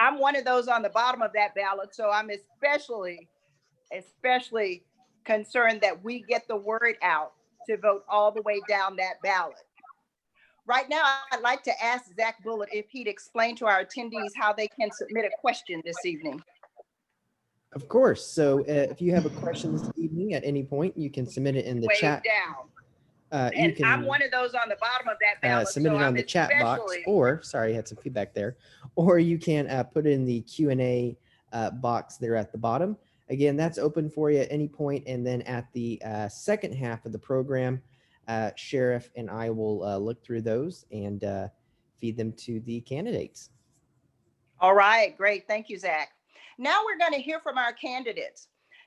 I'm one of those on the bottom of that ballot, so I'm especially concerned that we get the word out to vote all the way down that ballot. Right now, I'd like to ask Zach Bullitt if he'd explain to our attendees how they can submit a question this evening. Of course. So if you have a question this evening at any point, you can submit it in the chat. You can, I'm one of those on the bottom of that ballot. Submit it on the chat box, or sorry, I had some feedback there, or you can put it in the Q&A box there at the bottom. Again, that's open for you at any point. And then at the second half of the program, Sheriff and I will look through those and feed them to the candidates. All right, great. Thank you, Zach. Now we're going to hear from our candidates.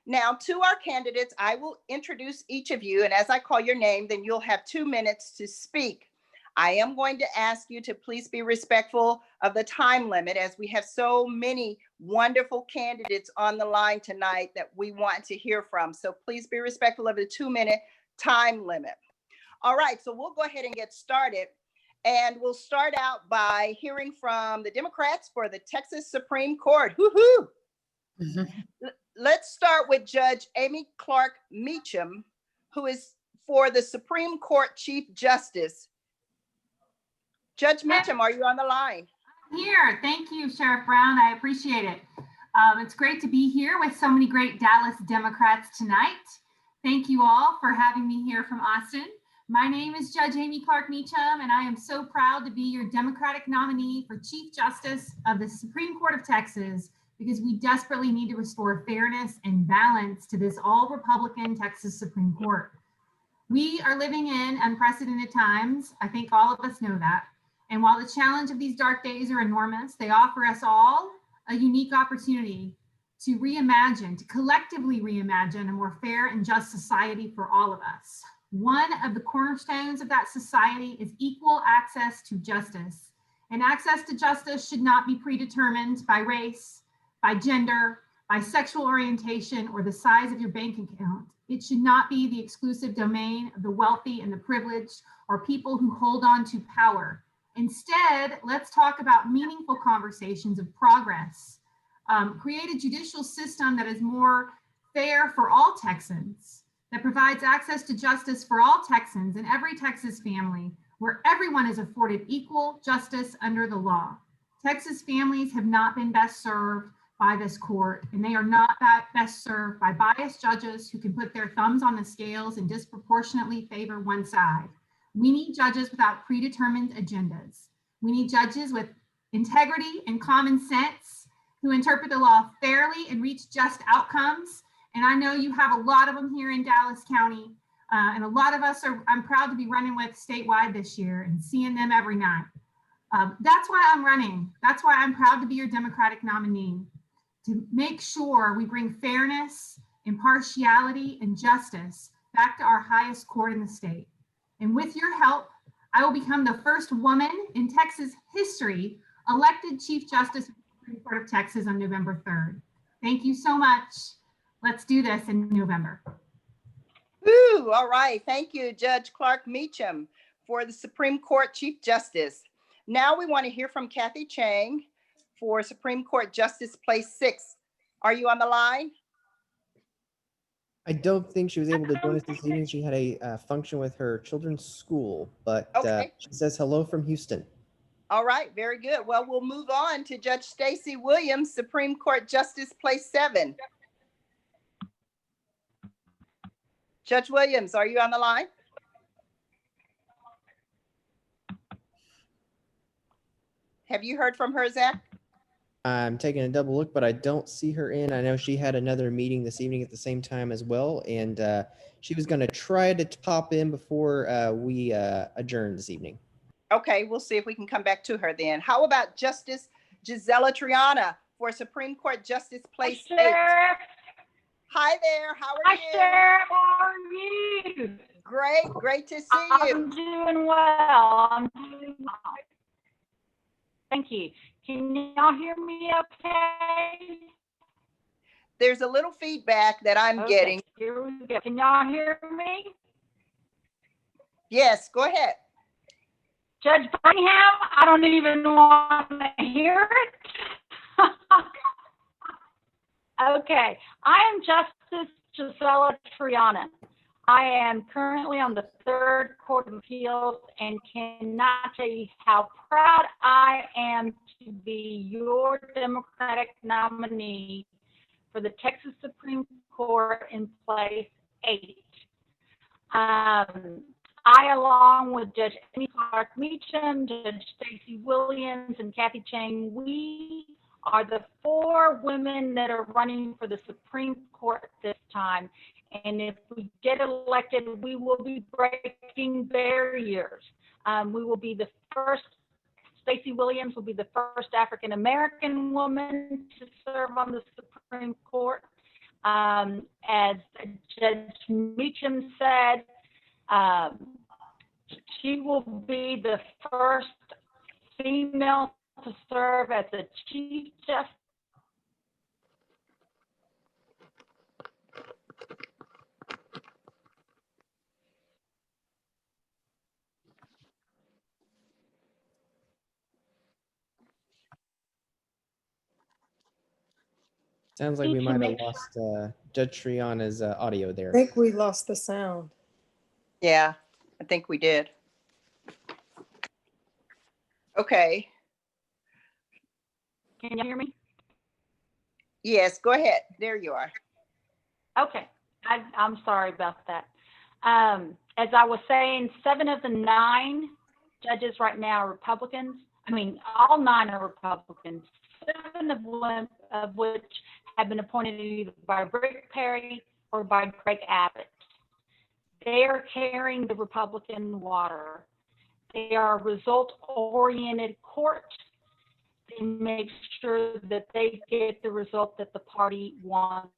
Now, to our candidates, I will introduce each of you, and as I call your name, then you'll have 2 minutes to speak. I am going to ask you to please be respectful of the time limit, as we have so many wonderful candidates on the line tonight that we want to hear from. So please be respectful of the 2-minute time limit. All right, so we'll go ahead and get started. And we'll start out by hearing from the Democrats for the Texas Supreme Court. Woo-hoo! Let's start with Judge Amy Clark Meacham, who is for the Supreme Court Chief Justice. Judge Meacham, are you on the line? I'm here. Thank you, Sheriff Brown. I appreciate it. It's great to be here with so many great Dallas Democrats tonight. Thank you all for having me here from Austin. My name is Judge Amy Clark Meacham, and I am so proud to be your Democratic nominee for Chief Justice of the Supreme Court of Texas, because we desperately need to restore fairness and balance to this all-Republican Texas Supreme Court. We are living in unprecedented times. I think all of us know that. And while the challenge of these dark days are enormous, they offer us all a unique opportunity to reimagine, to collectively reimagine a more fair and just society for all of us. One of the cornerstones of that society is equal access to justice. And access to justice should not be predetermined by race, by gender, by sexual orientation, or the size of your bank account. It should not be the exclusive domain of the wealthy and the privileged, or people who hold on to power. Instead, let's talk about meaningful conversations of progress. Create a judicial system that is more fair for all Texans, that provides access to justice for all Texans and every Texas family, where everyone is afforded equal justice under the law. Texas families have not been best served by this court, and they are not best served by biased judges who can put their thumbs on the scales and disproportionately favor one side. We need judges without predetermined agendas. We need judges with integrity and common sense who interpret the law fairly and reach just outcomes. And I know you have a lot of them here in Dallas County, and a lot of us I'm proud to be running with statewide this year and seeing them every night. That's why I'm running. That's why I'm proud to be your Democratic nominee, to make sure we bring fairness, impartiality, and justice back to our highest court in the state. And with your help, I will become the first woman in Texas history elected Chief Justice of the Supreme Court of Texas on November 3rd. Thank you so much. Let's do this in November. Ooh, all right. Thank you, Judge Clark Meacham, for the Supreme Court Chief Justice. Now we want to hear from Kathy Chang for Supreme Court Justice Place 6. Are you on the line? I don't think she was able to join us this evening. She had a function with her children's school, but okay. She says hello from Houston. All right, very good. Well, we'll move on to Judge Stacey Williams, Supreme Court Justice Place 7. Judge Williams, are you on the line? Have you heard from her, Zach? I'm taking a double look, but I don't see her in. I know she had another meeting this evening at the same time as well, and she was going to try to pop in before we adjourn this evening. Okay, we'll see if we can come back to her then. How about Justice Gisela Triana for Supreme Court Justice Place 8? Hi there, how are you? Hi, Sheriff, how are you? Great, great to see you. I'm doing well. Thank you. Can y'all hear me okay? There's a little feedback that I'm getting. Here we go. Can y'all hear me? Yes, go ahead. Judge Birmingham, I don't even want to hear it. Okay, I am Justice Gisela Triana. I am currently on the Third Court of Appeals and cannot tell you how proud I am to be your Democratic nominee for the Texas Supreme Court in place 8. I, along with Judge Amy Clark Meacham, Judge Stacey Williams, and Kathy Chang, we are the 4 women that are running for the Supreme Court this time. And if we get elected, we will be breaking barriers. We will be the first, Stacey Williams will be the first African-American woman to serve on the Supreme Court. As Judge Meacham said, she will be the first female to serve as the Chief Justice. Sounds like we might have lost Judge Triana's audio there. I think we lost the sound. Yeah, I think we did. Okay. Can you hear me? Yes, go ahead. There you are. Okay, I'm sorry about that. As I was saying, 7 of the 9 judges right now are Republicans. I mean, all 9 are Republicans, 7 of which have been appointed either by Rick Perry or by Greg Abbott. They are carrying the Republican water. They are a result-oriented court. They make sure that they get the result that the party wants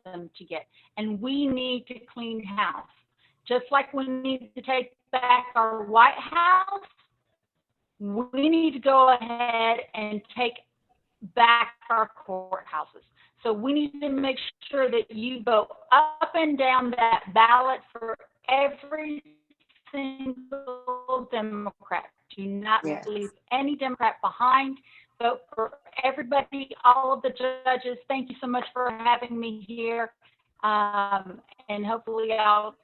them to get. And we need to clean house. Just like we need to take back our White House, we need to go ahead and take back our courthouses. So we need to make sure that you vote up and down that ballot for every single Democrat. Do not leave any Democrat behind. Vote for everybody, all of the judges. Thank you so much for having me here. And hopefully I'll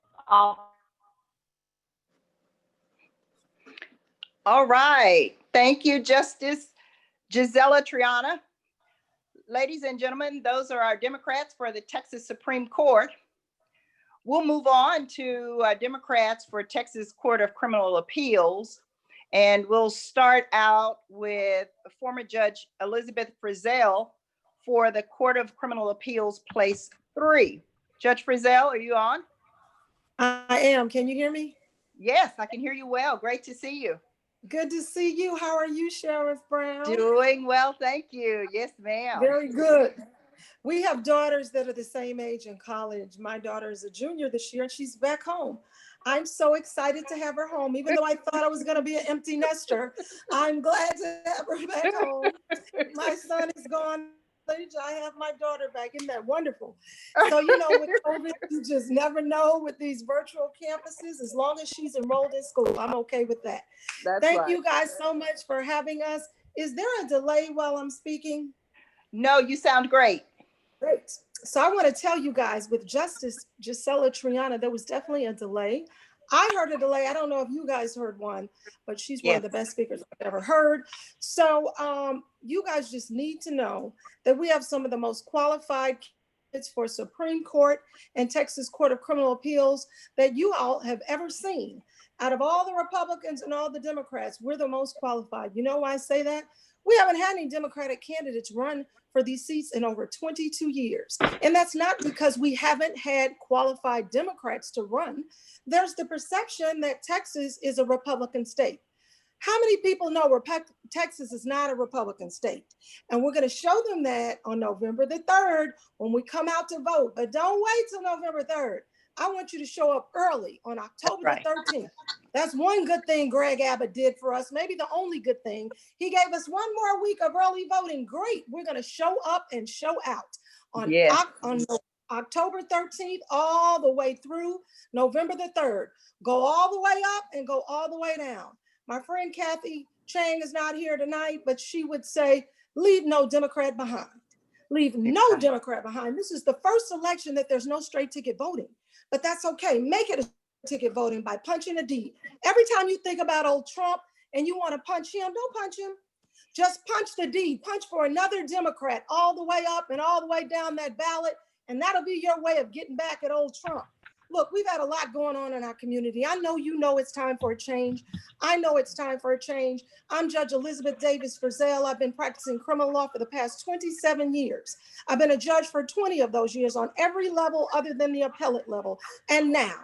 All right. Thank you, Justice Gisela Triana. Ladies and gentlemen, those are our Democrats for the Texas Supreme Court. We'll move on to Democrats for Texas Court of Criminal Appeals. And we'll start out with former Judge Elizabeth Frizzell for the Court of Criminal Appeals, Place 3. Judge Frizzell, are you on? I am. Can you hear me? Yes, I can hear you well. Great to see you. Good to see you. How are you, Sheriff Brown? Doing well, thank you. Yes, ma'am. Very good. We have daughters that are the same age in college. My daughter is a junior this year and she's back home. I'm so excited to have her home. Even though I thought I was going to be an empty nester, I'm glad to have her back home. My son is gone. I have my daughter back. Isn't that wonderful? So, you know, with COVID, you just never know with these virtual campuses. As long as she's enrolled in school, I'm okay with that. Thank you guys so much for having us. Is there a delay while I'm speaking? No, you sound great. Great. So I want to tell you guys, with Justice Gisela Triana, there was definitely a delay. I heard a delay. I don't know if you guys heard one, but she's one of the best speakers I've ever heard. So you guys just need to know that we have some of the most qualified candidates for Supreme Court and Texas Court of Criminal Appeals that you all have ever seen. Out of all the Republicans and all the Democrats, we're the most qualified. You know why I say that? We haven't had any Democratic candidates run for these seats in over 22 years. And that's not because we haven't had qualified Democrats to run. There's the perception that Texas is a Republican state. How many people know Texas is not a Republican state? And we're going to show them that on November the 3rd when we come out to vote. But don't wait till November 3rd. I want you to show up early on October the 13th. That's one good thing Greg Abbott did for us. Maybe the only good thing. He gave us one more week of early voting. Great. We're going to show up and show out on October 13th all the way through November the 3rd. Go all the way up and go all the way down. My friend Kathy Chang is not here tonight, but she would say, leave no Democrat behind. leave no Democrat behind. This is the first election that there's no straight ticket voting, but that's okay. Make it a ticket voting by punching a D. Every time you think about old Trump and you want to punch him, don't punch him. Just punch the D, punch for another Democrat all the way up and all the way down that ballot. And that'll be your way of getting back at old Trump. Look, we've had a lot going on in our community. I know you know it's time for a change. I know it's time for a change. I'm Judge Elizabeth Davis Frizzell. I've been practicing criminal law for the past 27 years. I've been a judge for 20 of those years on every level other than the appellate level. And now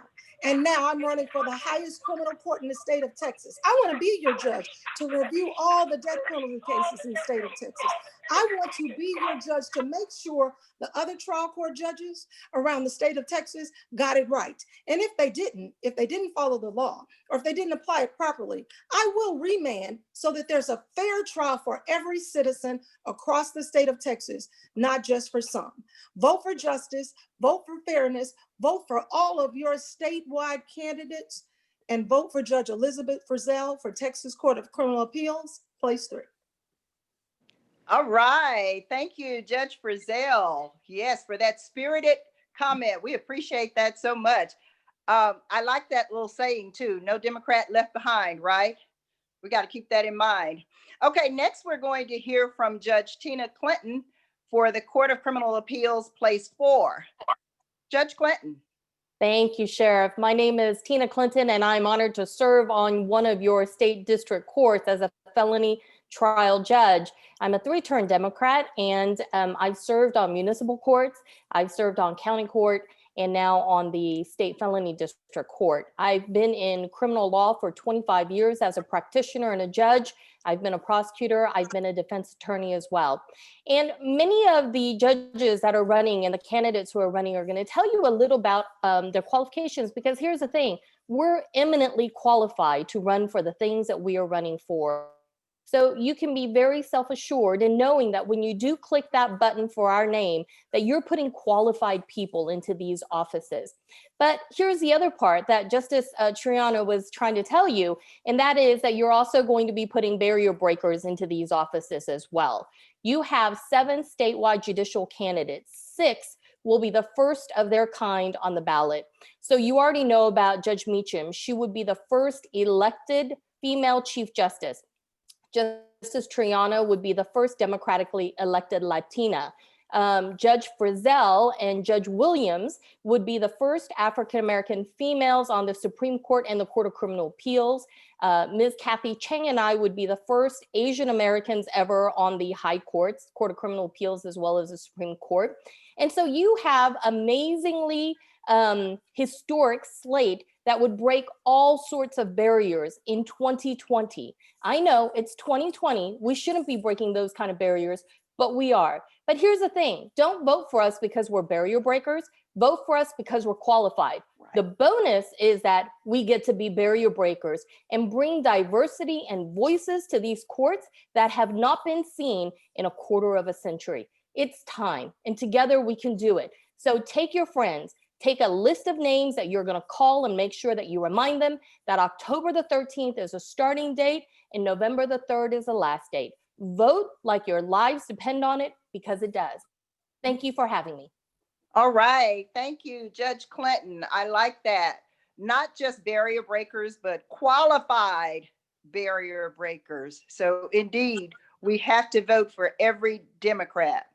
I'm running for the highest criminal court in the state of Texas. I want to be your judge to review all the death penalty cases in the state of Texas. I want to be your judge to make sure the other trial court judges around the state of Texas got it right. And if they didn't follow the law, or if they didn't apply it properly, I will remand so that there's a fair trial for every citizen across the state of Texas, not just for some. Vote for justice, vote for fairness, vote for all of your statewide candidates, and vote for Judge Elizabeth Frizzell for Texas Court of Criminal Appeals, place 3. All right. Thank you, Judge Frizzell. Yes, for that spirited comment. We appreciate that so much. I like that little saying too, no Democrat left behind, right? We got to keep that in mind. Okay, next we're going to hear from Judge Tina Clinton for the Court of Criminal Appeals, place 4. Judge Clinton. Thank you, Sheriff. My name is Tina Clinton, and I'm honored to serve on one of your state district courts as a felony trial judge. I'm a 3-term Democrat, and I've served on municipal courts, I've served on county court, and now on the state felony district court. I've been in criminal law for 25 years as a practitioner and a judge. I've been a prosecutor, I've been a defense attorney as well. And many of the judges that are running and the candidates who are running are going to tell you a little about their qualifications, because here's the thing, we're eminently qualified to run for the things that we are running for. So you can be very self-assured in knowing that when you do click that button for our name, that you're putting qualified people into these offices. But here's the other part that Justice Triano was trying to tell you, and that is that you're also going to be putting barrier breakers into these offices as well. You have 7 statewide judicial candidates. 6 will be the first of their kind on the ballot. So you already know about Judge Meacham. She would be the first elected female Chief Justice. Justice Triano would be the first democratically elected Latina. Judge Frizzell and Judge Williams would be the first African-American females on the Supreme Court and the Court of Criminal Appeals. Ms. Kathy Chang and I would be the first Asian Americans ever on the high courts, Court of Criminal Appeals, as well as the Supreme Court. And so you have amazingly historic slate that would break all sorts of barriers in 2020. I know it's 2020. We shouldn't be breaking those kind of barriers, but we are. But here's the thing, don't vote for us because we're barrier breakers, vote for us because we're qualified. Right. The bonus is that we get to be barrier breakers and bring diversity and voices to these courts that have not been seen in a quarter of a century. It's time, and together we can do it. So take your friends, take a list of names that you're going to call and make sure that you remind them that October the 13th is a starting date and November the 3rd is the last date. Vote like your lives depend on it, because it does. Thank you for having me. All right. Thank you, Judge Clinton. I like that. Not just barrier breakers, but qualified barrier breakers. So indeed, we have to vote for every Democrat.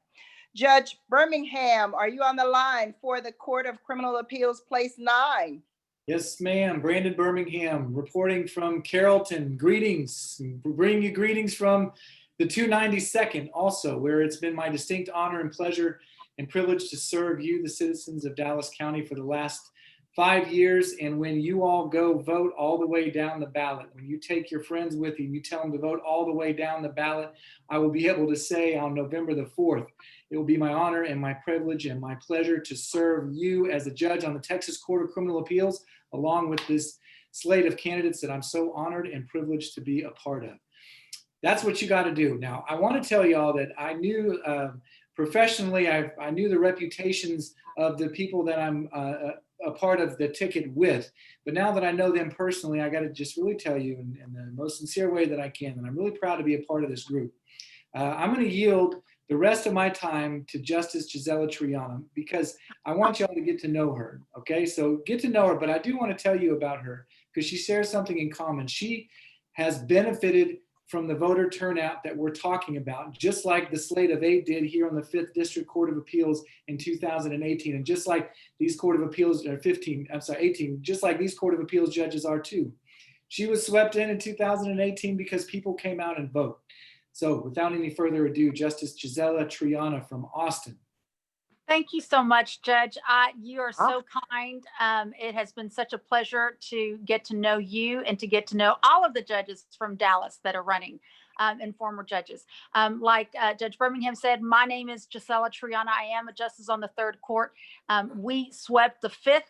Judge Birmingham, are you on the line for the Court of Criminal Appeals, place 9? Yes, ma'am. Brandon Birmingham reporting from Carrollton. Greetings. Bring you greetings from the 292nd also, where it's been my distinct honor and pleasure and privilege to serve you, the citizens of Dallas County, for the last 5 years. And when you all go vote all the way down the ballot, when you take your friends with you and you tell them to vote all the way down the ballot, I will be able to say on November the 4th, it will be my honor and my privilege and my pleasure to serve you as a judge on the Texas Court of Criminal Appeals, along with this slate of candidates that I'm so honored and privileged to be a part of. That's what you got to do. Now, I want to tell you all that I knew professionally, I knew the reputations of the people that I'm a part of the ticket with, but now that I know them personally, I got to just really tell you in the most sincere way that I can, and I'm really proud to be a part of this group. I'm going to yield the rest of my time to Justice Gisela Triana because I want y'all to get to know her. Okay, so get to know her, but I do want to tell you about her because she shares something in common. She has benefited from the voter turnout that we're talking about, just like the slate of 8 did here on the 5th District Court of Appeals in 2018. And just like these Court of Appeals, or 18, just like these Court of Appeals judges are too. She was swept in 2018 because people came out and vote. So without any further ado, Justice Gisela Triana from Austin. Thank you so much, Judge. You are so kind. It has been such a pleasure to get to know you and to get to know all of the judges from Dallas that are running and former judges. Like Judge Birmingham said, my name is Gisela Triana. I am a justice on the 3rd Court. We swept the 5th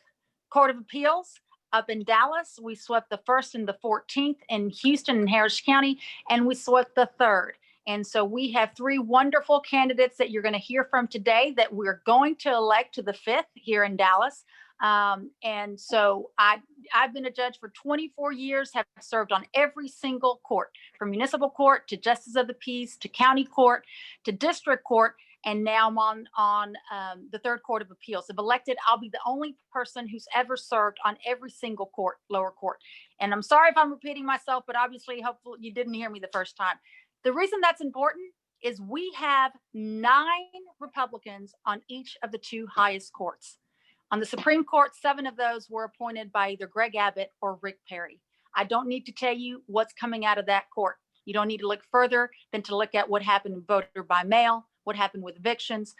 Court of Appeals up in Dallas. We swept the 1st and the 14th in Houston and Harris County, and we swept the 3rd. And so we have 3 wonderful candidates that you're going to hear from today that we're going to elect to the 5th here in Dallas. And so I've been a judge for 24 years, have served on every single court, from municipal court to justice of the peace, to county court, to district court. And now I'm on the 3rd Court of Appeals. If elected, I'll be the only person who's ever served on every single court, lower court. And I'm sorry if I'm repeating myself, but obviously, hopefully you didn't hear me the first time. The reason that's important is we have 9 Republicans on each of the 2 highest courts. On the Supreme Court, 7 of those were appointed by either Greg Abbott or Rick Perry. I don't need to tell you what's coming out of that court. You don't need to look further than to look at what happened in voter by mail, what happened with evictions.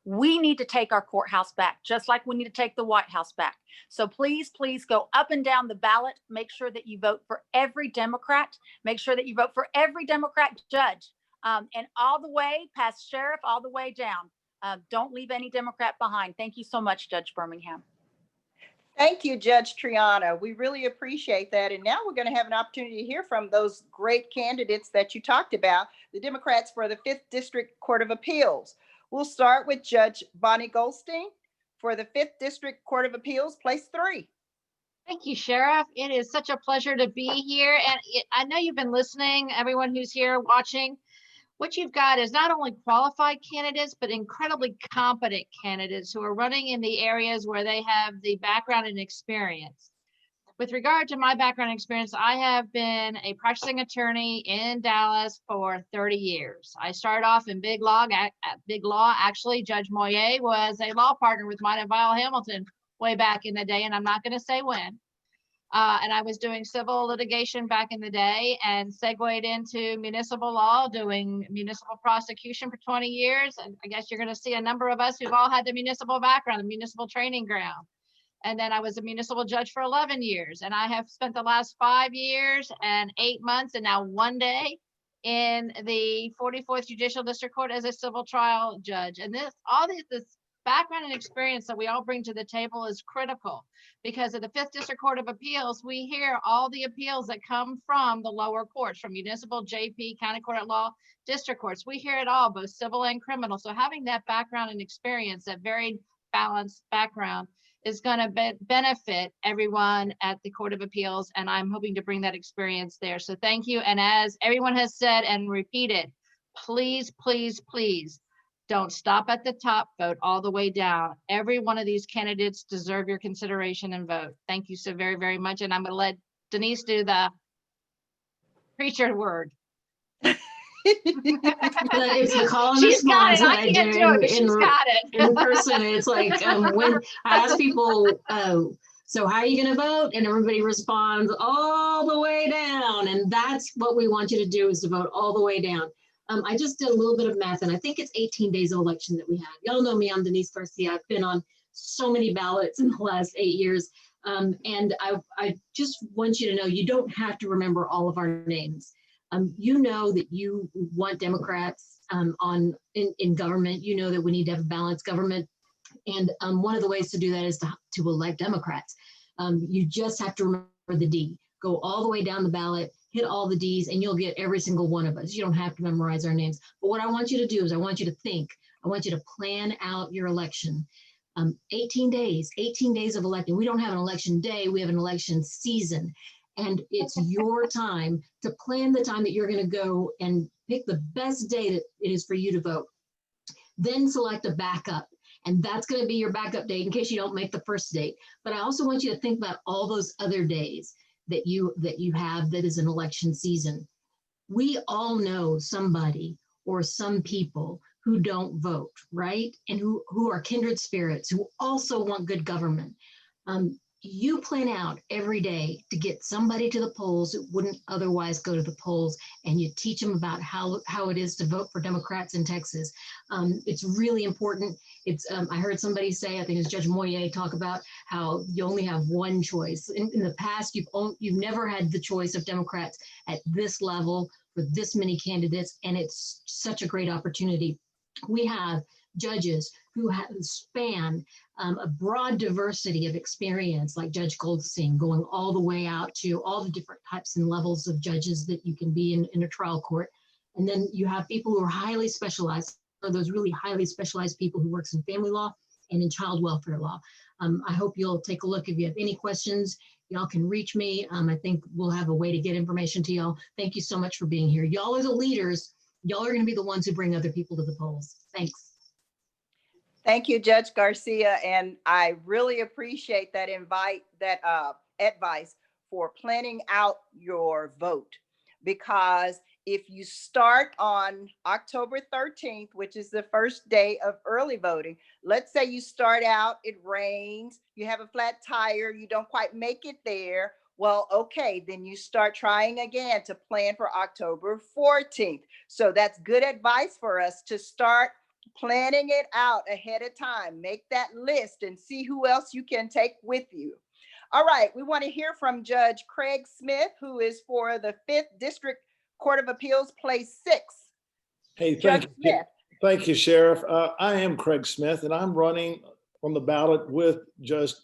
We need to take our courthouse back, just like we need to take the White House back. So please, please go up and down the ballot. Make sure that you vote for every Democrat. Make sure that you vote for every Democrat judge, and all the way past sheriff, all the way down. Don't leave any Democrat behind. Thank you so much, Judge Birmingham. Thank you, Judge Triana. We really appreciate that. And now we're going to have an opportunity to hear from those great candidates that you talked about, the Democrats for the 5th District Court of Appeals. We'll start with Judge Bonnie Goldstein for the 5th District Court of Appeals, place 3. Thank you, Sheriff. It is such a pleasure to be here. And I know you've been listening, everyone who's here watching. What you've got is not only qualified candidates, but incredibly competent candidates who are running in the areas where they have the background and experience. With regard to my background and experience, I have been a practicing attorney in Dallas for 30 years. I started off in big law. Actually, Judge Moyer was a law partner with mine and Vile Hamilton way back in the day, and I'm not going to say when. And I was doing civil litigation back in the day and segued into municipal law, doing municipal prosecution for 20 years. And I guess you're going to see a number of us who've all had the municipal background, the municipal training ground. And then I was a municipal judge for 11 years. And I have spent the last 5 years and 8 months and now 1 day in the 44th Judicial District Court as a civil trial judge. And this background and experience that we all bring to the table is critical, because at the 5th District Court of Appeals, we hear all the appeals that come from the lower courts, from municipal, JP, county court at law, district courts. We hear it all, both civil and criminal. So having that background and experience, that very balanced background, is going to benefit everyone at the Court of Appeals. And I'm hoping to bring that experience there. So thank you. And as everyone has said and repeated, please, please, please, don't stop at the top, vote all the way down. Every one of these candidates deserve your consideration and vote. Thank you so very, very much. And I'm going to let Denise do the preacher word. It's the call and response that I do in person. It's like when I ask people, so how are you going to vote? And everybody responds all the way down. And that's what we want you to do, is to vote all the way down. I just did a little bit of math, and I think it's 18 days of election that we had. Y'all know me, I'm Denise Garcia. I've been on so many ballots in the last 8 years. And I just want you to know, you don't have to remember all of our names. You know that you want Democrats in government. You know that we need to have a balanced government. And one of the ways to do that is to elect Democrats. You just have to remember the D. Go all the way down the ballot, hit all the D's, and you'll get every single one of us. You don't have to memorize our names. But what I want you to do is I want you to think. I want you to plan out your election. 18 days of electing. We don't have an election day. We have an election season. And it's your time to plan the time that you're going to go and pick the best day that it is for you to vote. then select a backup. And that's going to be your backup date in case you don't make the first date. But I also want you to think about all those other days that you have that is an election season. We all know somebody or some people who don't vote, right? And who are kindred spirits, who also want good government. You plan out every day to get somebody to the polls who wouldn't otherwise go to the polls, and you teach them about how it is to vote for Democrats in Texas. It's really important. It's I heard somebody say, I think it was Judge Moyer, talk about how you only have one choice. In the past, you've never had the choice of Democrats at this level for this many candidates, and it's such a great opportunity. We have judges who have span a broad diversity of experience, like Judge Goldstein, going all the way out to all the different types and levels of judges that you can be in a trial court. And then you have people who are highly specialized, or those really highly specialized people who works in family law and in child welfare law. I hope you'll take a look. If you have any questions, y'all can reach me. I think we'll have a way to get information to y'all. Thank you so much for being here. Y'all are the leaders. Y'all are going to be the ones who bring other people to the polls. Thanks. Thank you, Judge Garcia. And I really appreciate that advice for planning out your vote, because if you start on October 13th, which is the first day of early voting, let's say you start out, it rains, you have a flat tire, you don't quite make it there. Well, okay, then you start trying again to plan for October 14th. So that's good advice for us to start planning it out ahead of time. Make that list and see who else you can take with you. All right, we want to hear from Judge Craig Smith, who is for the 5th District Court of Appeals, Place 6. Hey, thank you, Sheriff. I am Craig Smith, and I'm running on the ballot with Judge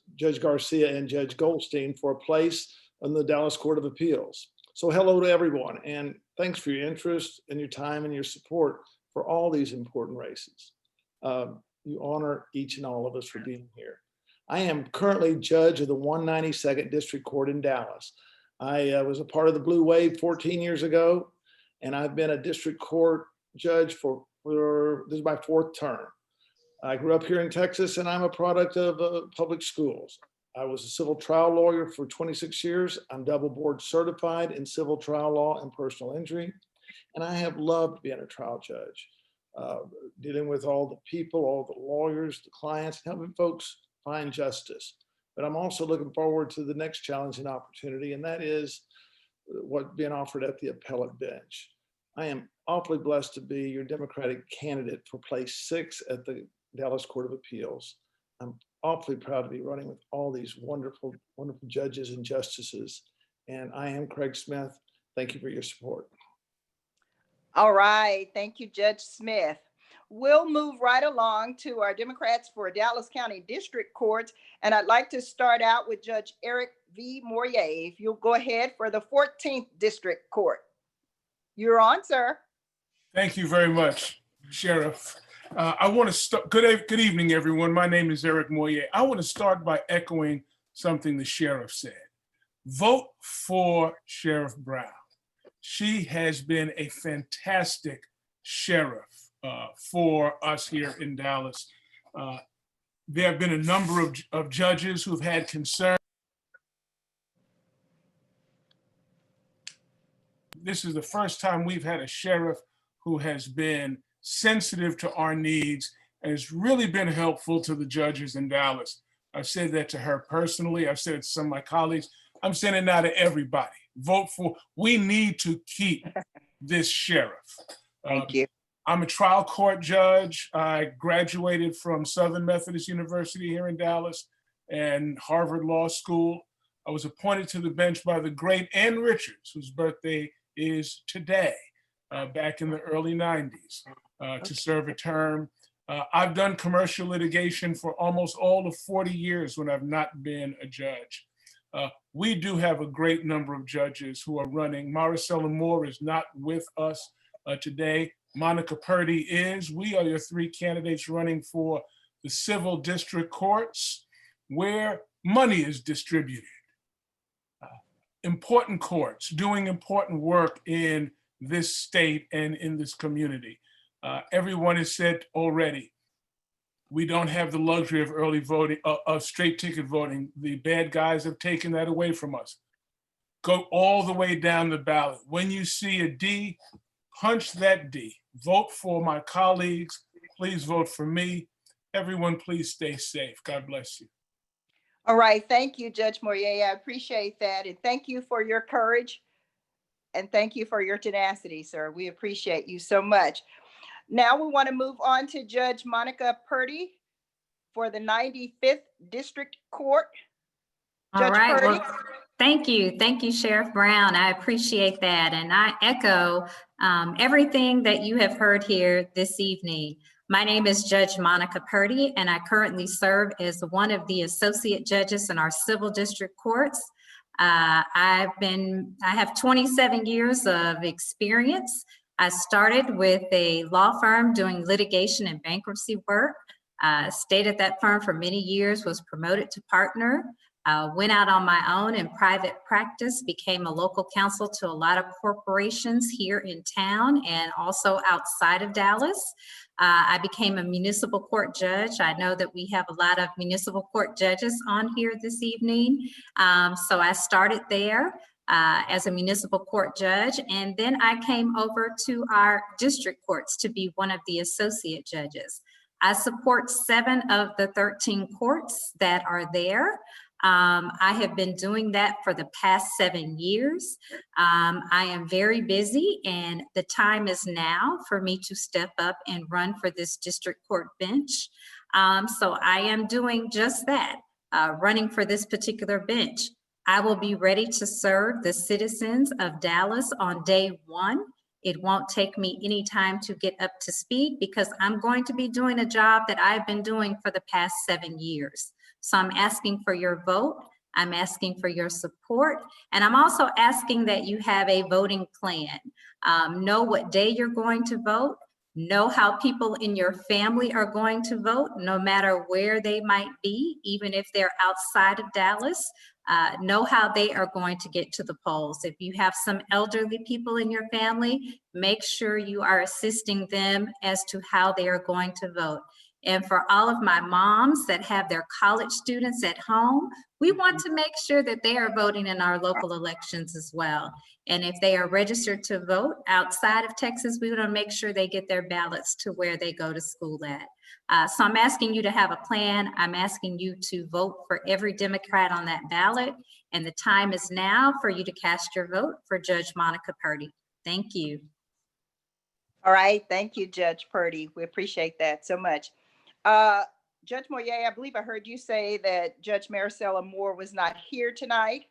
Garcia and Judge Goldstein for a place on the Dallas Court of Appeals. So hello to everyone, and thanks for your interest and your time and your support for all these important races. You honor each and all of us for being here. I am currently judge of the 192nd District Court in Dallas. I was a part of the Blue Wave 14 years ago, and I've been a district court judge for this is my 4th term. I grew up here in Texas, and I'm a product of public schools. I was a civil trial lawyer for 26 years. I'm double board certified in civil trial law and personal injury. And I have loved being a trial judge, dealing with all the people, all the lawyers, the clients, helping folks find justice. But I'm also looking forward to the next challenge and opportunity, and that is what's being offered at the appellate bench. I am awfully blessed to be your Democratic candidate for Place 6 at the Dallas Court of Appeals. I'm awfully proud to be running with all these wonderful, wonderful judges and justices. And I am Craig Smith. Thank you for your support. All right. Thank you, Judge Smith. We'll move right along to our Democrats for Dallas County District Courts. And I'd like to start out with Judge Eric V. Moyer. If you'll go ahead for the 14th District Court. You're on, sir. Thank you very much, Sheriff. I want to start. Good evening, everyone. My name is Eric Moyer. I want to start by echoing something the sheriff said. Vote for Sheriff Brown. She has been a fantastic sheriff for us here in Dallas. There have been a number of judges who've had concern. This is the first time we've had a sheriff who has been sensitive to our needs and has really been helpful to the judges in Dallas. I've said that to her personally. I've said it to some of my colleagues. I'm saying it now to everybody. Vote for, we need to keep this sheriff. Thank you. I'm a trial court judge. I graduated from Southern Methodist University here in Dallas and Harvard Law School. I was appointed to the bench by the great Ann Richards, whose birthday is today, back in the early 90s, to serve a term. I've done commercial litigation for almost all of 40 years when I've not been a judge. We do have a great number of judges who are running. Maricela Moore is not with us today. Monica Purdy is. We are your 3 candidates running for the civil district courts where money is distributed. Important courts doing important work in this state and in this community. Everyone has said already, we don't have the luxury of early voting, of straight ticket voting. The bad guys have taken that away from us. Go all the way down the ballot. When you see a D, punch that D. Vote for my colleagues. Please vote for me. Everyone, please stay safe. God bless you. All right. Thank you, Judge Moyer. I appreciate that. And thank you for your courage. And thank you for your tenacity, sir. We appreciate you so much. Now we want to move on to Judge Monica Purdy for the 95th District Court. All right. Well, thank you. Thank you, Sheriff Brown. I appreciate that. And I echo everything that you have heard here this evening. My name is Judge Monica Purdy, and I currently serve as one of the associate judges in our civil district courts. I have 27 years of experience. I started with a law firm doing litigation and bankruptcy work. Stayed at that firm for many years, was promoted to partner, went out on my own in private practice, became a local counsel to a lot of corporations here in town and also outside of Dallas. I became a municipal court judge. I know that we have a lot of municipal court judges on here this evening. So I started there as a municipal court judge, and then I came over to our district courts to be one of the associate judges. I support 7 of the 13 courts that are there. I have been doing that for the past 7 years. I am very busy, and the time is now for me to step up and run for this district court bench. So I am doing just that, running for this particular bench. I will be ready to serve the citizens of Dallas on day 1. It won't take me any time to get up to speed because I'm going to be doing a job that I've been doing for the past 7 years. So I'm asking for your vote. I'm asking for your support. And I'm also asking that you have a voting plan. Know what day you're going to vote. Know how people in your family are going to vote, no matter where they might be, even if they're outside of Dallas. Know how they are going to get to the polls. If you have some elderly people in your family, make sure you are assisting them as to how they are going to vote. And for all of my moms that have their college students at home, we want to make sure that they are voting in our local elections as well. And if they are registered to vote outside of Texas, we want to make sure they get their ballots to where they go to school at. So I'm asking you to have a plan. I'm asking you to vote for every Democrat on that ballot. And the time is now for you to cast your vote for Judge Monica Purdy. Thank you. All right. Thank you, Judge Purdy. We appreciate that so much. Judge Moyer, I believe I heard you say that Judge Maricela Moore was not here tonight.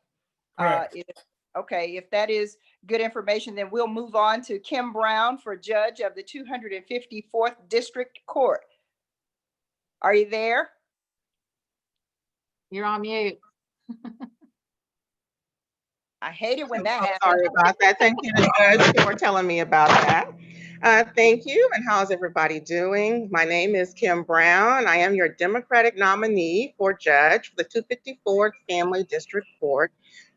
Okay, if that is good information, then we'll move on to Kim Brown for judge of the 254th District Court. Are you there? You're on mute. I hate it when that happens. Sorry about that. Thank you, Judge, for telling me about that. Thank you, and how's everybody doing? My name is Kim Brown. I am your Democratic nominee for judge for the 254th Family District Court.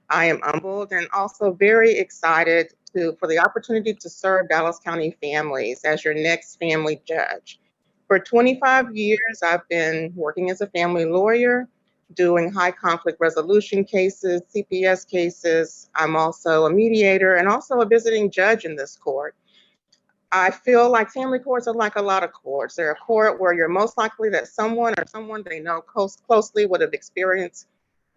I am humbled and also very excited for the opportunity to serve Dallas County families as your next family judge. For 25 years, I've been working as a family lawyer, doing high conflict resolution cases, CPS cases. I'm also a mediator and also a visiting judge in this court. I feel like family courts are like a lot of courts. They're a court where you're most likely that someone or someone they know closely would have experienced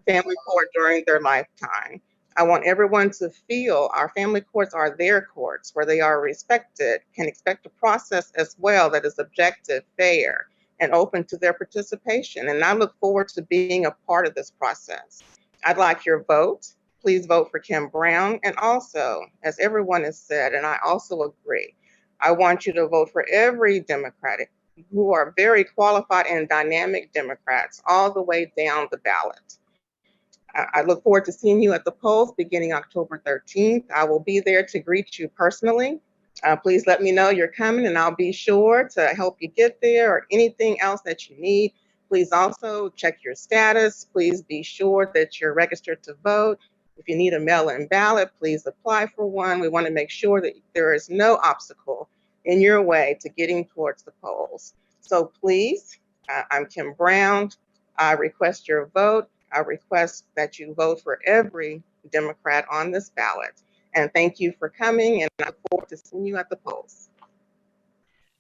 family court during their lifetime. I want everyone to feel our family courts are their courts where they are respected, can expect a process as well that is objective, fair, and open to their participation. And I look forward to being a part of this process. I'd like your vote. Please vote for Kim Brown. And also, as everyone has said, and I also agree, I want you to vote for every Democratic who are very qualified and dynamic Democrats all the way down the ballot. I look forward to seeing you at the polls beginning October 13th. I will be there to greet you personally. Please let me know you're coming and I'll be sure to help you get there or anything else that you need. Please also check your status. Please be sure that you're registered to vote. If you need a mail-in ballot, please apply for one. We want to make sure that there is no obstacle in your way to getting towards the polls. So please, I'm Kim Brown. I request your vote. I request that you vote for every Democrat on this ballot. And thank you for coming, and I look forward to seeing you at the polls.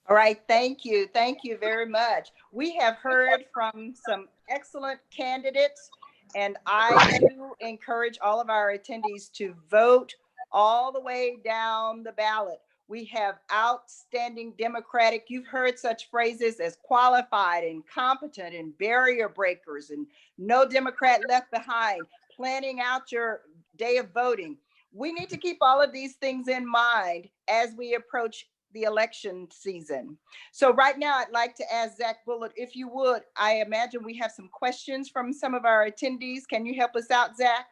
All right, thank you. Thank you very much. We have heard from some excellent candidates, and I do encourage all of our attendees to vote all the way down the ballot. We have outstanding Democratic, you've heard such phrases as qualified and competent and barrier breakers and no Democrat left behind, planning out your day of voting. We need to keep all of these things in mind as we approach the election season. So right now I'd like to ask Zach Bullard, if you would. I imagine we have some questions from some of our attendees. Can you help us out, Zach?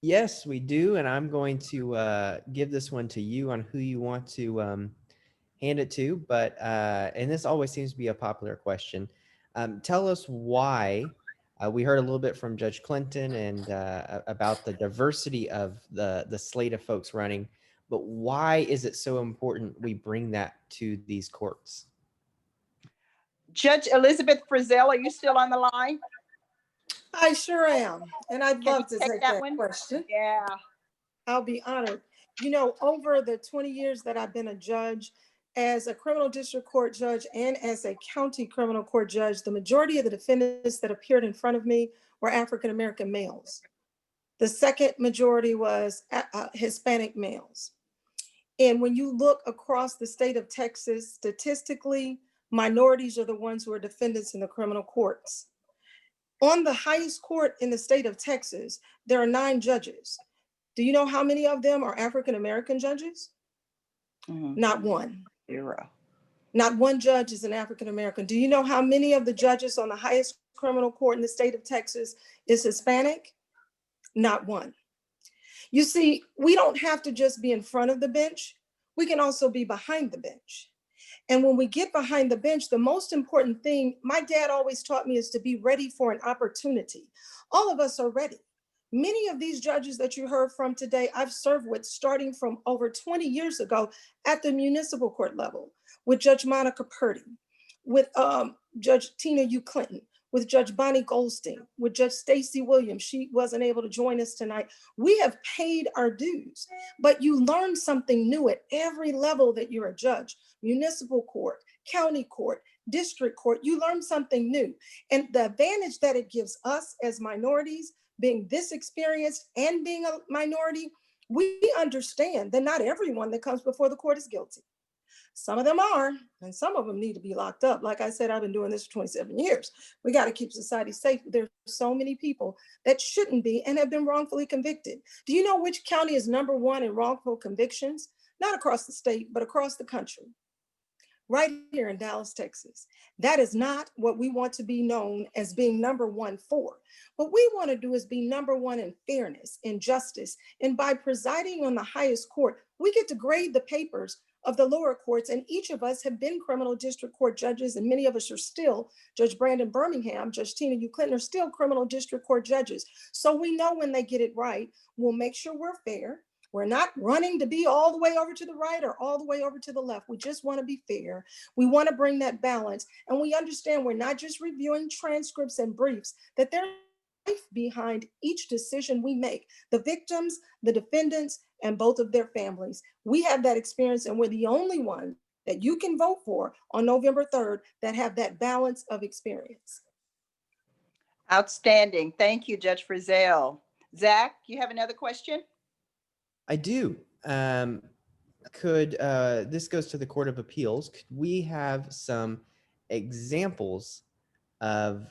Yes, we do. And I'm going to give this one to you on who you want to hand it to. But, and this always seems to be a popular question. Tell us why, we heard a little bit from Judge Clinton and about the diversity of the slate of folks running, but why is it so important we bring that to these courts? Judge Elizabeth Frizzell, are you still on the line? I sure am. And I'd love to take that one? question. Yeah. I'll be honored. You know, over the 20 years that I've been a judge, as a criminal district court judge and as a county criminal court judge, the majority of the defendants that appeared in front of me were African-American males. The second majority was Hispanic males. And when you look across the state of Texas, statistically, minorities are the ones who are defendants in the criminal courts. On the highest court in the state of Texas, there are 9 judges. Do you know how many of them are African-American judges? Not one. 0. Not one judge is an African-American. Do you know how many of the judges on the highest criminal court in the state of Texas is Hispanic? Not one. You see, we don't have to just be in front of the bench. We can also be behind the bench. And when we get behind the bench, the most important thing my dad always taught me is to be ready for an opportunity. All of us are ready. Many of these judges that you heard from today, I've served with starting from over 20 years ago at the municipal court level, with Judge Monica Purdy, with Judge Tina U. Clinton, with Judge Bonnie Goldstein, with Judge Stacey Williams. She wasn't able to join us tonight. We have paid our dues, but you learn something new at every level that you're a judge. Municipal court, county court, district court, you learn something new. And the advantage that it gives us as minorities, being this experienced and being a minority, we understand that not everyone that comes before the court is guilty. Some of them are, and some of them need to be locked up. Like I said, I've been doing this for 27 years. We got to keep society safe. There's so many people that shouldn't be and have been wrongfully convicted. Do you know which county is #1 in wrongful convictions? Not across the state, but across the country. Right here in Dallas, Texas. That is not what we want to be known as being #1 for. What we want to do is be #1 in fairness, in justice. And by presiding on the highest court, we get to grade the papers of the lower courts, and each of us have been criminal district court judges, and many of us are still. Judge Brandon Birmingham, Judge Tina U. Clinton are still criminal district court judges. So we know when they get it right, we'll make sure we're fair. We're not running to be all the way over to the right or all the way over to the left. We just want to be fair. We want to bring that balance, and we understand we're not just reviewing transcripts and briefs, that there's life behind each decision we make. The victims, the defendants, and both of their families. We have that experience, and we're the only one that you can vote for on November 3rd that have that balance of experience. Outstanding. Thank you, Judge Frizzell. Zach, you have another question? I do. This goes to the Court of Appeals. Could we have some examples of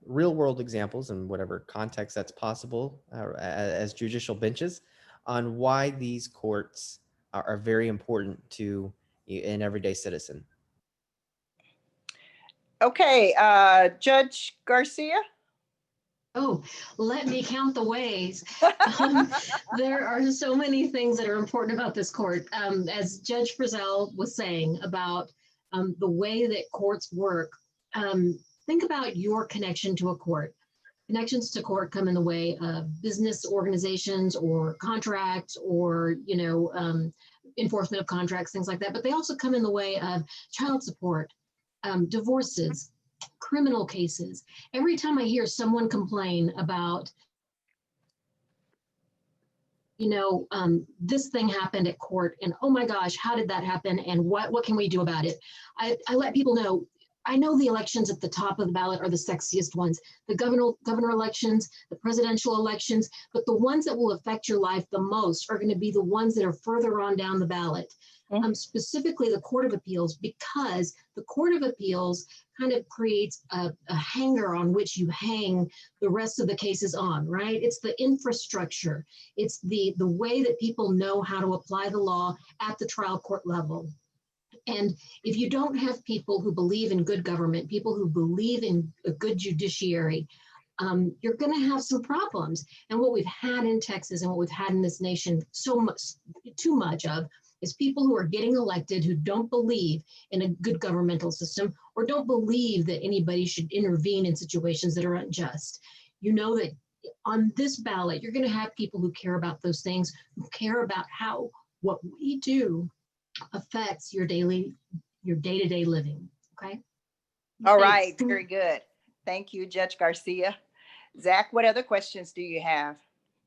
real world examples in whatever context that's possible as judicial benches on why these courts are very important to an everyday citizen? Okay, Judge Garcia? Oh, let me count the ways. There are so many things that are important about this court. As Judge Frizzell was saying about the way that courts work, think about your connection to a court. Connections to court come in the way of business organizations or contracts or, enforcement of contracts, things like that, but they also come in the way of child support, divorces, criminal cases. Every time I hear someone complain about, this thing happened at court and oh my gosh, how did that happen? And what can we do about it? I let people know, I know the elections at the top of the ballot are the sexiest ones, the governor elections, the presidential elections, but the ones that will affect your life the most are going to be the ones that are further on down the ballot. Specifically the Court of Appeals, because the Court of Appeals kind of creates a hanger on which you hang the rest of the cases on, right? It's the infrastructure. It's the way that people know how to apply the law at the trial court level. And if you don't have people who believe in good government, people who believe in a good judiciary, you're going to have some problems. And what we've had in Texas and what we've had in this nation too much of is people who are getting elected who don't believe in a good governmental system or don't believe that anybody should intervene in situations that are unjust. You know that on this ballot, you're going to have people who care about those things, who care about how what we do affects your day-to-day living. Okay. All right. Very good. Thank you, Judge Garcia. Zach, what other questions do you have?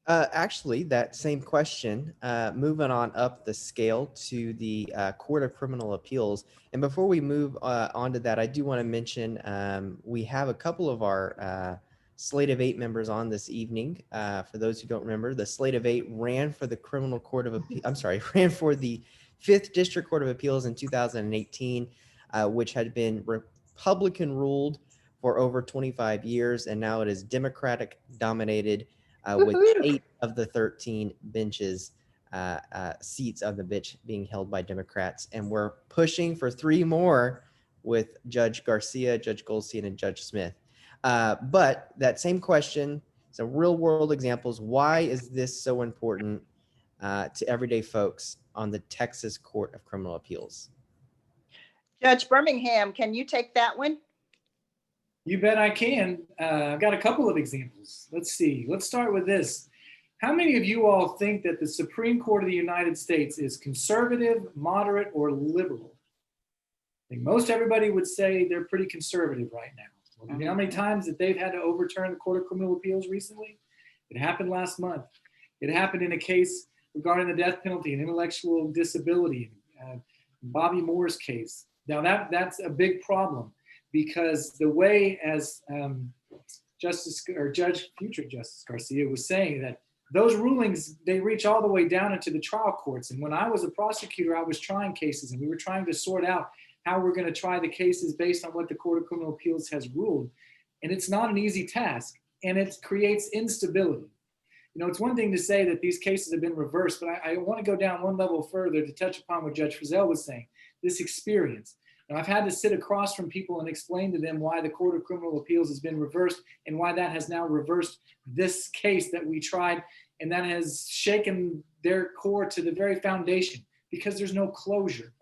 Actually, that same question, moving on up the scale to the Court of Criminal Appeals. And before we move on to that, I do want to mention we have a couple of our slate of 8 members on this evening. For those who don't remember, the slate of 8 ran for the Criminal Court of Appeals. I'm sorry, ran for the 5th District Court of Appeals in 2018, which had been Republican ruled for over 25 years, and now it is Democratic dominated. With 8 of the 13 benches, seats of the bench being held by Democrats. And we're pushing for 3 more with Judge Garcia, Judge Goldstein, and Judge Smith. But that same question, some real world examples. Why is this so important to everyday folks on the Texas Court of Criminal Appeals? Judge Birmingham, can you take that one? You bet I can. I've got a couple of examples. Let's see. Let's start with this. How many of you all think that the Supreme Court of the United States is conservative, moderate, or liberal? I think most everybody would say they're pretty conservative right now. You know how many times that they've had to overturn the Court of Criminal Appeals recently? It happened last month. It happened in a case regarding the death penalty and intellectual disability, Bobby Moore's case. Now that's a big problem, because the way as future Justice Garcia was saying, that those rulings, they reach all the way down into the trial courts. And when I was a prosecutor, I was trying cases and we were trying to sort out how we're going to try the cases based on what the Court of Criminal Appeals has ruled. And it's not an easy task, and it creates instability. You know, it's one thing to say that these cases have been reversed, but I want to go down one level further to touch upon what Judge Frizzell was saying, this experience. Now, I've had to sit across from people and explain to them why the Court of Criminal Appeals has been reversed and why that has now reversed this case that we tried, and that has shaken their core to the very foundation, because there's no closure.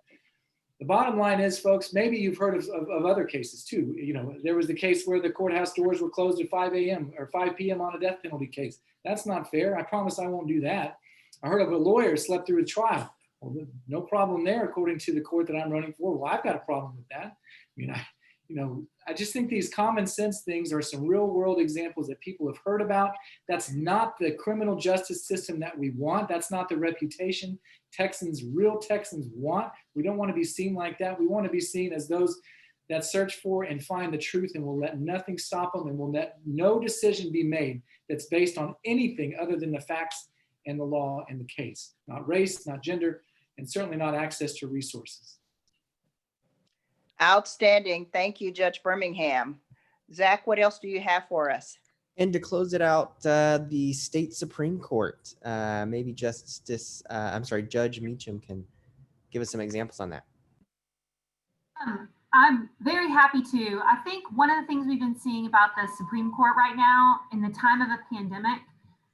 The bottom line is, folks, maybe you've heard of other cases too. You know, there was the case where the courthouse doors were closed at 5 a.m. or 5 p.m. on a death penalty case. That's not fair. I promise I won't do that. I heard of a lawyer slept through a trial. Well, no problem there, according to the court that I'm running for. Well, I've got a problem with that. I mean, I just think these common sense things are some real world examples that people have heard about. That's not the criminal justice system that we want. That's not the reputation real Texans want. We don't want to be seen like that. We want to be seen as those that search for and find the truth, and will let nothing stop them, and will let no decision be made that's based on anything other than the facts and the law and the case. Not race, not gender, and certainly not access to resources. Outstanding. Thank you, Judge Birmingham. Zach, what else do you have for us? And to close it out, the state Supreme Court, maybe Judge Meacham can give us some examples on that. I'm very happy to. I think one of the things we've been seeing about the Supreme Court right now in the time of a pandemic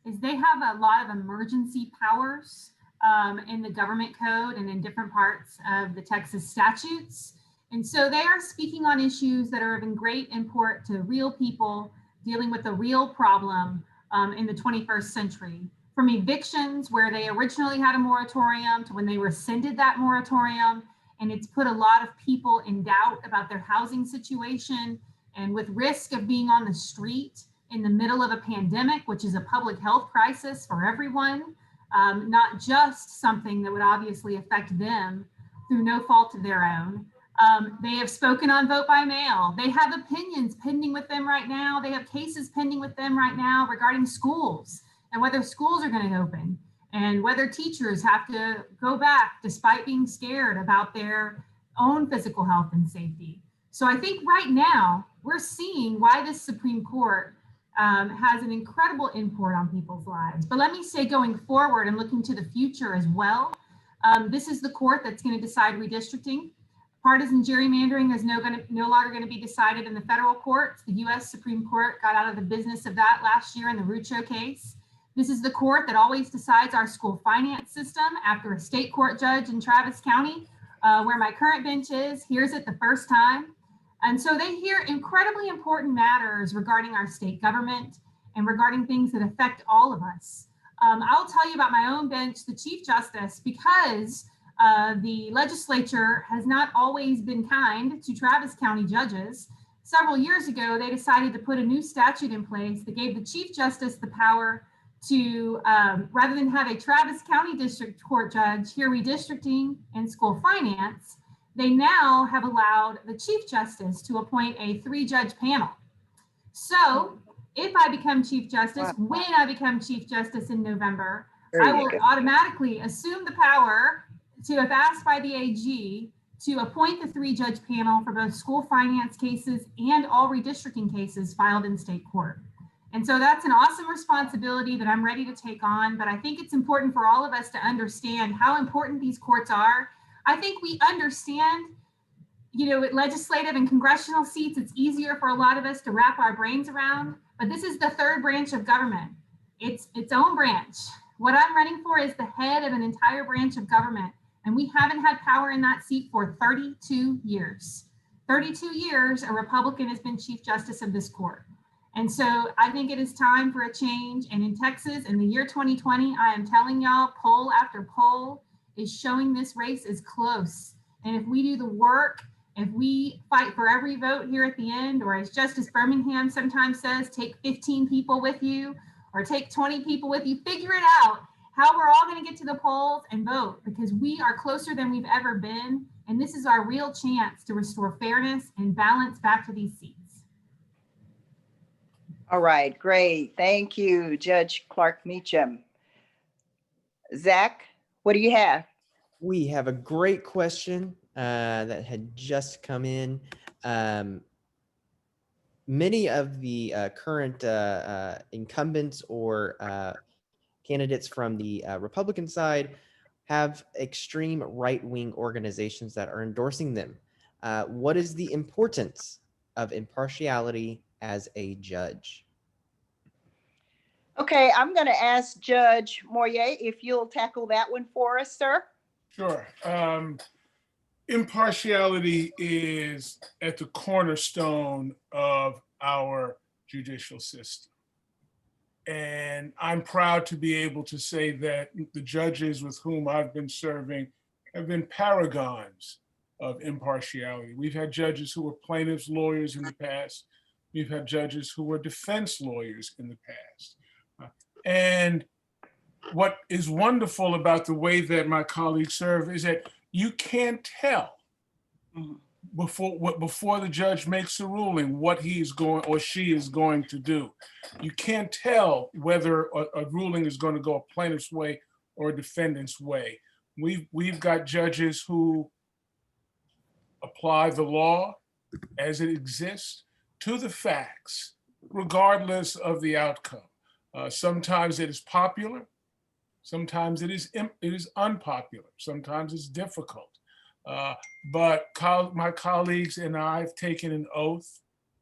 is they have a lot of emergency powers in the government code and in different parts of the Texas statutes. And so they are speaking on issues that are of great import to real people dealing with a real problem in the 21st century. from evictions where they originally had a moratorium to when they rescinded that moratorium. And it's put a lot of people in doubt about their housing situation, and with risk of being on the street in the middle of a pandemic, which is a public health crisis for everyone, not just something that would obviously affect them through no fault of their own. They have spoken on vote by mail. They have opinions pending with them right now. They have cases pending with them right now regarding schools and whether schools are going to open and whether teachers have to go back despite being scared about their own physical health and safety. So I think right now we're seeing why this Supreme Court has an incredible import on people's lives. But let me say, going forward and looking to the future as well, this is the court that's going to decide redistricting. Partisan gerrymandering is no longer going to be decided in the federal courts. The U.S. Supreme Court got out of the business of that last year in the Rucho case. This is the court that always decides our school finance system after a state court judge in Travis County, where my current bench is, hears it the first time. And so they hear incredibly important matters regarding our state government and regarding things that affect all of us. I'll tell you about my own bench, the Chief Justice, because the legislature has not always been kind to Travis County judges. Several years ago, they decided to put a new statute in place that gave the Chief Justice the power to, rather than have a Travis County District Court judge hear redistricting and school finance, they now have allowed the Chief Justice to appoint a 3-judge panel. So if I become Chief Justice, when I become Chief Justice in November, I will automatically assume the power to, if asked by the AG, to appoint the 3-judge panel for both school finance cases and all redistricting cases filed in state court. And so that's an awesome responsibility that I'm ready to take on, but I think it's important for all of us to understand how important these courts are. I think we understand, with legislative and congressional seats, it's easier for a lot of us to wrap our brains around, but this is the 3rd branch of government. It's its own branch. What I'm running for is the head of an entire branch of government, and we haven't had power in that seat for 32 years. 32 years, a Republican has been Chief Justice of this court. And so I think it is time for a change. And in Texas, in the year 2020, I am telling y'all, poll after poll is showing this race is close. And if we do the work, if we fight for every vote here at the end, or as Justice Birmingham sometimes says, take 15 people with you, or take 20 people with you, figure it out how we're all going to get to the polls and vote, because we are closer than we've ever been. And this is our real chance to restore fairness and balance back to these seats. All right, great. Thank you, Judge Clark Meacham. Zach, what do you have? We have a great question that had just come in. Many of the current incumbents or candidates from the Republican side have extreme right-wing organizations that are endorsing them. What is the importance of impartiality as a judge? Okay, I'm going to ask Judge Moyer if you'll tackle that one for us, sir. Sure. Impartiality is at the cornerstone of our judicial system. And I'm proud to be able to say that the judges with whom I've been serving have been paragons of impartiality. We've had judges who were plaintiffs' lawyers in the past. We've had judges who were defense lawyers in the past. And what is wonderful about the way that my colleagues serve is that you can't tell before the judge makes a ruling what he's going or she is going to do. You can't tell whether a ruling is going to go a plaintiff's way or a defendant's way. We've got judges who apply the law as it exists to the facts, regardless of the outcome. Sometimes it is popular, sometimes it is unpopular, sometimes it's difficult. But my colleagues and I have taken an oath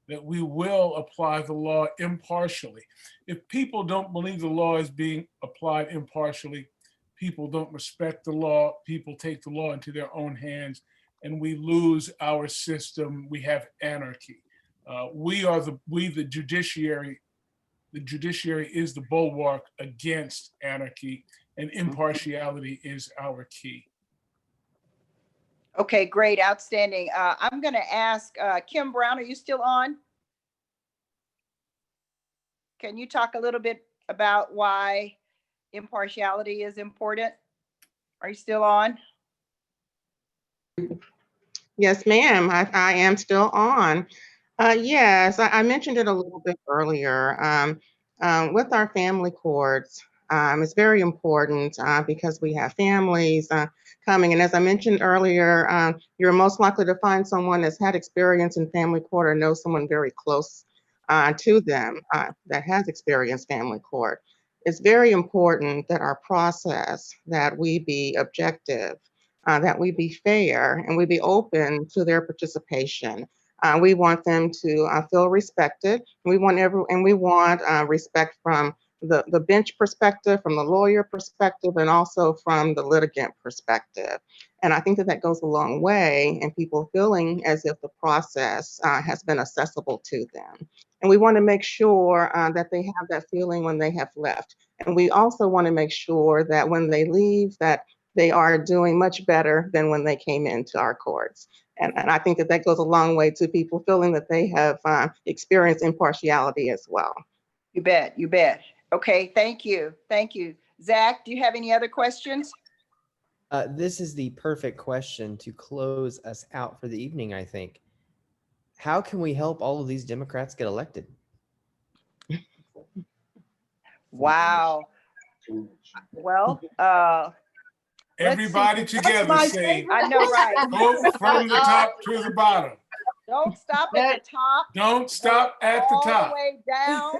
that we will apply the law impartially. If people don't believe the law is being applied impartially, people don't respect the law, people take the law into their own hands, and we lose our system. We have anarchy. We, the judiciary, the judiciary is the bulwark against anarchy, and impartiality is our key. Okay, great, outstanding. I'm going to ask Kim Brown, are you still on? Can you talk a little bit about why impartiality is important? Are you still on? Yes, ma'am. I am still on. Yes, I mentioned it a little bit earlier. With our family courts, it's very important because we have families coming. And as I mentioned earlier, you're most likely to find someone that's had experience in family court or knows someone very close to them that has experienced family court. It's very important that our process, that we be objective, that we be fair, and we be open to their participation. We want them to feel respected. We want respect from the bench perspective, from the lawyer perspective, and also from the litigant perspective. And I think that that goes a long way in people feeling as if the process has been accessible to them. And we want to make sure that they have that feeling when they have left. And we also want to make sure that when they leave, that they are doing much better than when they came into our courts. And I think that that goes a long way to people feeling that they have experienced impartiality as well. You bet, you bet. Okay, thank you, thank you. Zach, do you have any other questions? This is the perfect question to close us out for the evening, I think. How can we help all of these Democrats get elected? Wow. Well, everybody together say, I know, right? Vote from the top to the bottom. Don't stop at the top. Don't stop at the top. All the way down.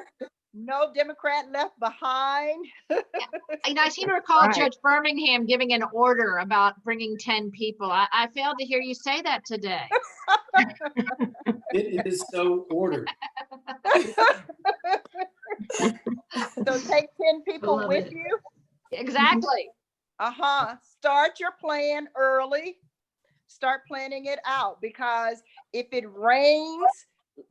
No Democrat left behind. And I seem to recall Judge Birmingham giving an order about bringing 10 people. I failed to hear you say that today. It is so ordered. So take 10 people with you. Exactly. Start your plan early. Start planning it out, because if it rains,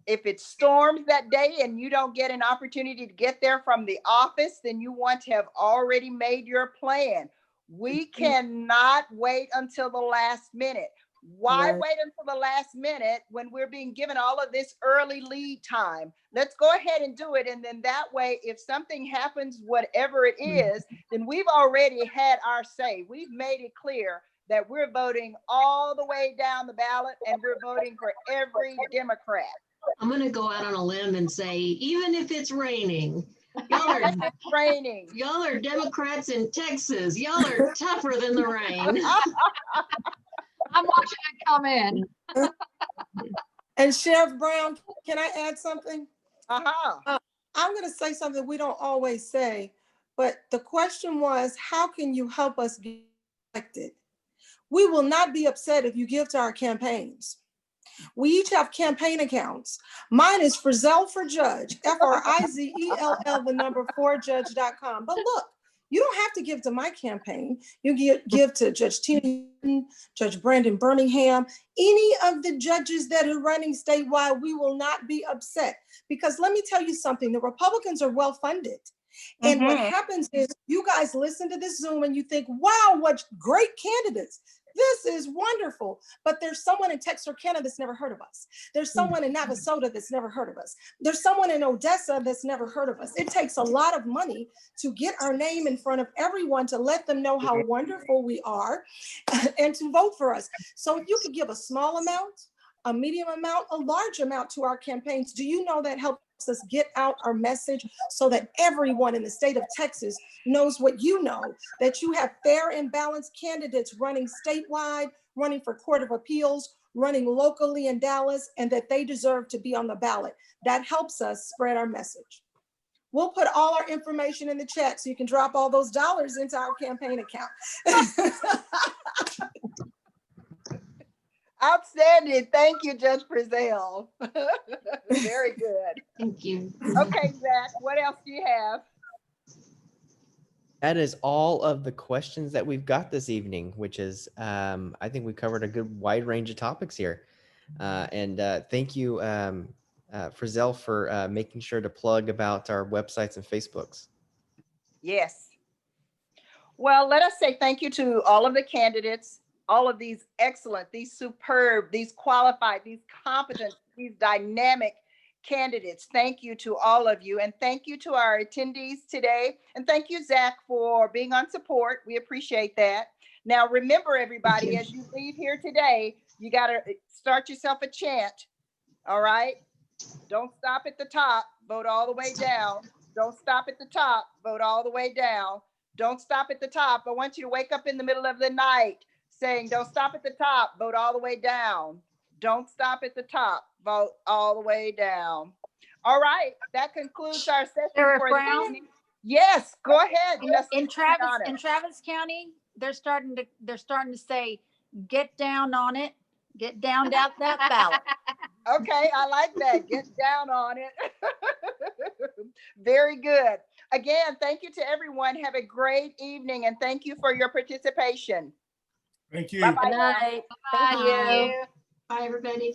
if it storms that day and you don't get an opportunity to get there from the office, then you want to have already made your plan. We cannot wait until the last minute. Why wait until the last minute when we're being given all of this early lead time? Let's go ahead and do it. And then that way, if something happens, whatever it is, then we've already had our say. We've made it clear that we're voting all the way down the ballot and we're voting for every Democrat. I'm going to go out on a limb and say, even if it's raining, y'all are Democrats in Texas. Y'all are tougher than the rain. I'm watching it come in. And Sheriff Brown, can I add something? I'm going to say something we don't always say, but the question was, how can you help us get elected? We will not be upset if you give to our campaigns. We each have campaign accounts. Mine is Frizzell for Judge, FRIZELL, the number 4judge.com. But look, you don't have to give to my campaign. You give to Judge Tina, Judge Brandon Birmingham, any of the judges that are running statewide. We will not be upset, because let me tell you something, the Republicans are well funded. And what happens is you guys listen to this Zoom and you think, wow, what great candidates. This is wonderful. But there's someone in Texarkana that's never heard of us. There's someone in Navasota that's never heard of us. There's someone in Odessa that's never heard of us. It takes a lot of money to get our name in front of everyone, to let them know how wonderful we are and to vote for us. So if you could give a small amount, a medium amount, a large amount to our campaigns, do you know that helps us get out our message so that everyone in the state of Texas knows what you know, that you have fair and balanced candidates running statewide, running for Court of Appeals, running locally in Dallas, and that they deserve to be on the ballot. That helps us spread our message. We'll put all our information in the chat so you can drop all those dollars into our campaign account. Outstanding. Thank you, Judge Frizzell. Very good. Thank you. Okay, Zach, what else do you have? That is all of the questions that we've got this evening, which is, I think we covered a good wide range of topics here. And thank you, Frizzell for making sure to plug about our websites and Facebooks. Yes. Well, let us say thank you to all of the candidates, all of these excellent, these superb, these qualified, these competent, these dynamic candidates. Thank you to all of you. And thank you to our attendees today. And thank you, Zach, for being on support. We appreciate that. Now, remember, everybody, as you leave here today, you got to start yourself a chant. All right? Don't stop at the top, vote all the way down. Don't stop at the top, vote all the way down. Don't stop at the top. I want you to wake up in the middle of the night saying, don't stop at the top, vote all the way down. Don't stop at the top, vote all the way down. All right, that concludes our session Sheriff for Brown? the evening. Yes, go ahead. In Travis County, they're starting to say, get down on it, get down that ballot. Okay, I like that. Get down on it. Very good. Again, thank you to everyone. Have a great evening and thank you for your participation. Thank you. Bye-bye. Good night. Bye. Thank you. Bye, everybody.